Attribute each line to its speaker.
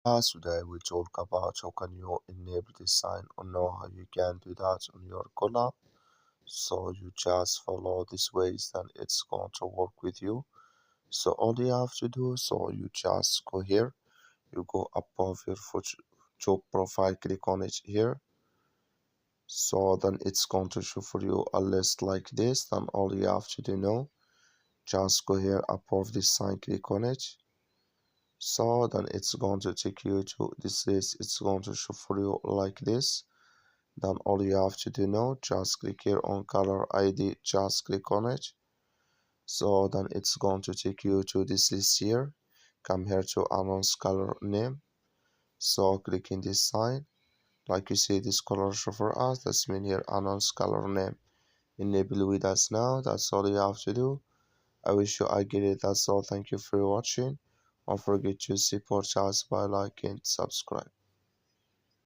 Speaker 1: Today we talk about how can you enable this sign or know how you can do that on your CallApp. So you just follow these ways and it's going to work with you. So all you have to do, so you just go here, you go above your job profile, click on it here. So then it's going to show for you a list like this. Then all you have to do now, just go here above this sign, click on it. So then it's going to take you to this list. It's going to show for you like this. Then all you have to do now, just click here on color ID, just click on it. So then it's going to take you to this list here. Come here to announce color name. So click in this sign. Like you see this color show for us, that's mean here announce color name. Enable with us now. That's all you have to do. I wish you I get it. That's all. Thank you for watching. Don't forget to support us by liking and subscribe.